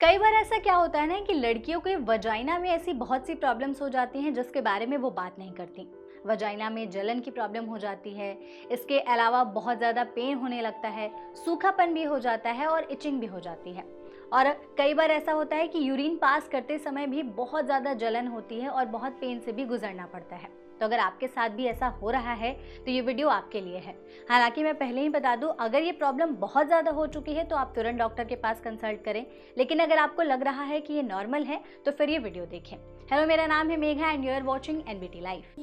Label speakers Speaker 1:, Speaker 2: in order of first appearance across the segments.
Speaker 1: कई बार ऐसा क्या होता है ना कि लड़कियों के वजाइना में ऐसी बहुत सी प्रॉब्लम्स हो जाती हैं जिसके बारे में वो बात नहीं करती। वजाइना में जलन की प्रॉब्लम हो जाती है। इसके अलावा बहुत ज़्यादा पेन होने लगता है, सूखापन भी हो जाता है और इचिंग भी हो जाती है। और कई बार ऐसा होता है कि यूरिन पास करते समय भी बहुत ज़्यादा जलन होती है और बहुत पेन से भी गुजरना पड़ता है। तो अगर आपके साथ भी ऐसा हो रहा है तो ये वीडियो आपके लिए है। हालांकि मैं पहले ही बता दूं, अगर ये प्रॉब्लम बहुत ज़्यादा हो चुकी है तो आप तुरंत डॉक्टर के पास कंसल्ट करें। लेकिन अगर आपको लग रहा है कि ये नॉर्मल है तो फिर ये वीडियो देखें। हेलो, मेरा नाम है Megha and you are watching NBT life.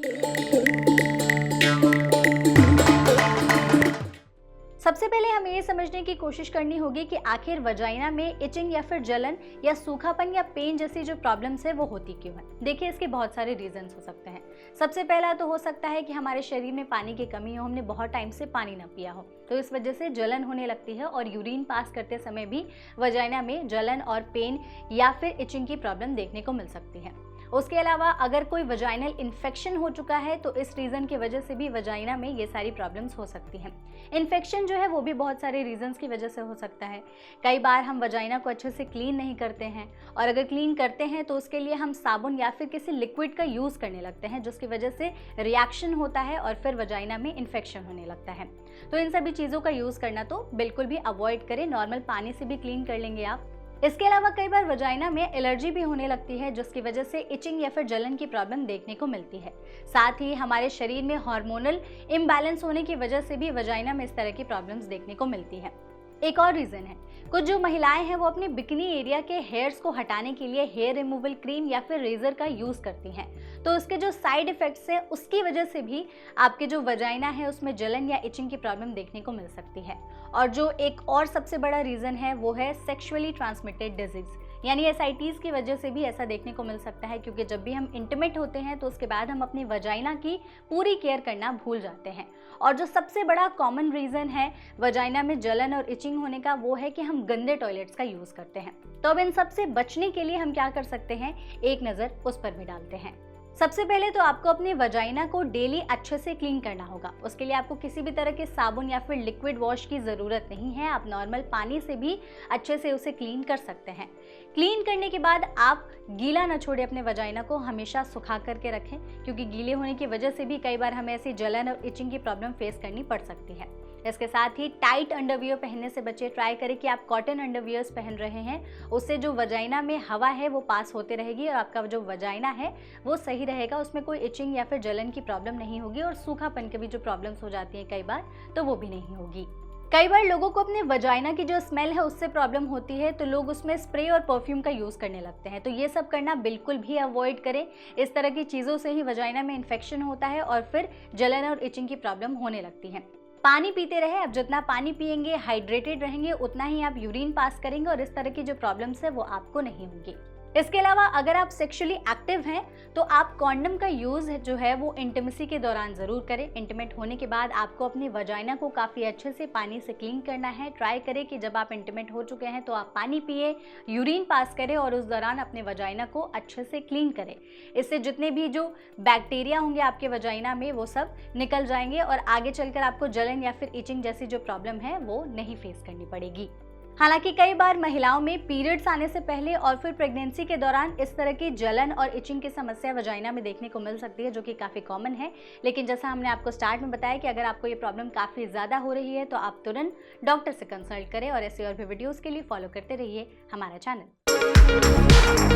Speaker 1: सबसे पहले हमें ये समझने की कोशिश करनी होगी कि आखिर वजाइना में इचिंग या फिर जलन या सूखापन या पेन जैसी जो प्रॉब्लम्स है वो होती क्यों है। देखिए, इसके बहुत सारे रीजंस हो सकते हैं। सबसे पहला तो हो सकता है कि हमारे शरीर में पानी की कमी हो, हमने बहुत टाइम से पानी न पिया हो, तो इस वजह से जलन होने लगती है और यूरिन पास करते समय भी वजाइना में जलन और पेन या फिर इचिंग की प्रॉब्लम देखने को मिल सकती है। उसके अलावा अगर कोई वजाइनल इन्फेक्शन हो चुका है तो इस रीज़न की वजह से भी वजाइना में ये सारी प्रॉब्लम्स हो सकती हैं। इन्फेक्शन जो है वो भी बहुत सारे रीजंस की वजह से हो सकता है। कई बार हम वजाइना को अच्छे से क्लीन नहीं करते हैं, और अगर क्लीन करते हैं तो उसके लिए हम साबुन या फिर किसी लिक्विड का यूज़ करने लगते हैं, जिसकी वजह से रिएक्शन होता है और फिर वजाइना में इन्फेक्शन होने लगता है। तो इन सभी चीज़ों का यूज़ करना तो बिल्कुल भी अवॉइड करें। नॉर्मल पानी से भी क्लीन कर लेंगे आप। इसके अलावा कई बार वजाइना में एलर्जी भी होने लगती है, जिसकी वजह से इचिंग या फिर जलन की प्रॉब्लम देखने को मिलती है। साथ ही हमारे शरीर में हार्मोनल इम्बैलेंस होने की वजह से भी वजाइना में इस तरह की प्रॉब्लम्स देखने को मिलती है। एक और रीज़न है, कुछ जो महिलाएं हैं वो अपने बिकिनी एरिया के हेयर्स को हटाने के लिए हेयर रिमूवल क्रीम या फिर रेजर का यूज़ करती हैं। तो उसके जो साइड इफ़ेक्ट्स हैं उसकी वजह से भी आपके जो वजाइना है उसमें जलन या इचिंग की प्रॉब्लम देखने को मिल सकती है। और जो एक और सबसे बड़ा रीज़न है वो है सेक्सुअली ट्रांसमिटेड डिजीज़, यानी एसआईटीज़ की वजह से भी ऐसा देखने को मिल सकता है, क्योंकि जब भी हम इंटीमेट होते हैं तो उसके बाद हम अपनी वजाइना की पूरी केयर करना भूल जाते हैं। और जो सबसे बड़ा कॉमन रीज़न है वजाइना में जलन और इचिंग होने का वो है कि हम गंदे टॉयलेट्स का यूज़ करते हैं। तो अब इन सब से बचने के लिए हम क्या कर सकते हैं, एक नज़र उस पर भी डालते हैं। सबसे पहले तो आपको अपने वजाइना को डेली अच्छे से क्लीन करना होगा। उसके लिए आपको किसी भी तरह के साबुन या फिर लिक्विड वॉश की ज़रूरत नहीं है। आप नॉर्मल पानी से भी अच्छे से उसे क्लीन कर सकते हैं। क्लीन करने के बाद आप गीला न छोड़ें, अपने वजाइना को हमेशा सुखा करके रखें, क्योंकि गीले होने की वजह से भी कई बार हमें ऐसी जलन और इचिंग की प्रॉब्लम फेस करनी पड़ सकती है। इसके साथ ही टाइट अंडरवियर पहनने से बचें। ट्राई करें कि आप कॉटन अंडरवियर्स पहन रहे हैं, उससे जो वजाइना में हवा है वो पास होते रहेगी और आपका जो वजाइना है वो सही रहेगा। उसमें कोई इचिंग या फिर जलन की प्रॉब्लम नहीं होगी, और सूखापन की भी जो प्रॉब्लम्स हो जाती हैं कई बार, तो वो भी नहीं होगी। कई बार लोगों को अपने वजाइना की जो स्मेल है उससे प्रॉब्लम होती है, तो लोग उसमें स्प्रे और परफ्यूम का यूज़ करने लगते हैं। तो ये सब करना बिल्कुल भी अवॉइड करें। इस तरह की चीज़ों से ही वजाइना में इन्फेक्शन होता है और फिर जलन और इचिंग की प्रॉब्लम होने लगती है। पानी पीते रहे। अब जितना पानी पिएंगे, हाइड्रेटेड रहेंगे, उतना ही आप यूरिन पास करेंगे और इस तरह की जो प्रॉब्लम्स है वो आपको नहीं होंगी। इसके अलावा अगर आप सेक्सुअली एक्टिव हैं तो आप कॉन्डम का यूज़ जो है वो इंटीमेसी के दौरान ज़रूर करें। इंटीमेट होने के बाद आपको अपनी वजाइना को काफ़ी अच्छे से पानी से क्लीन करना है। ट्राई करें कि जब आप इंटीमेट हो चुके हैं तो आप पानी पिए, यूरिन पास करें और उस दौरान अपने वजाइना को अच्छे से क्लीन करें। इससे जितने भी जो बैक्टीरिया होंगे आपके वजाइना में वो सब निकल जाएंगे और आगे चलकर आपको जलन या फिर इचिंग जैसी जो प्रॉब्लम है वो नहीं फेस करनी पड़ेगी। हालांकि कई बार महिलाओं में पीरियड्स आने से पहले और फिर प्रेगनेंसी के दौरान इस तरह की जलन और इचिंग की समस्या वजाइना में देखने को मिल सकती है, जो कि काफ़ी कॉमन है। लेकिन जैसा हमने आपको स्टार्ट में बताया कि अगर आपको ये प्रॉब्लम काफ़ी ज़्यादा हो रही है तो आप तुरंत डॉक्टर से कंसल्ट करें, और ऐसे और भी वीडियोज़ के लिए फॉलो करते रहिए हमारा चैनल।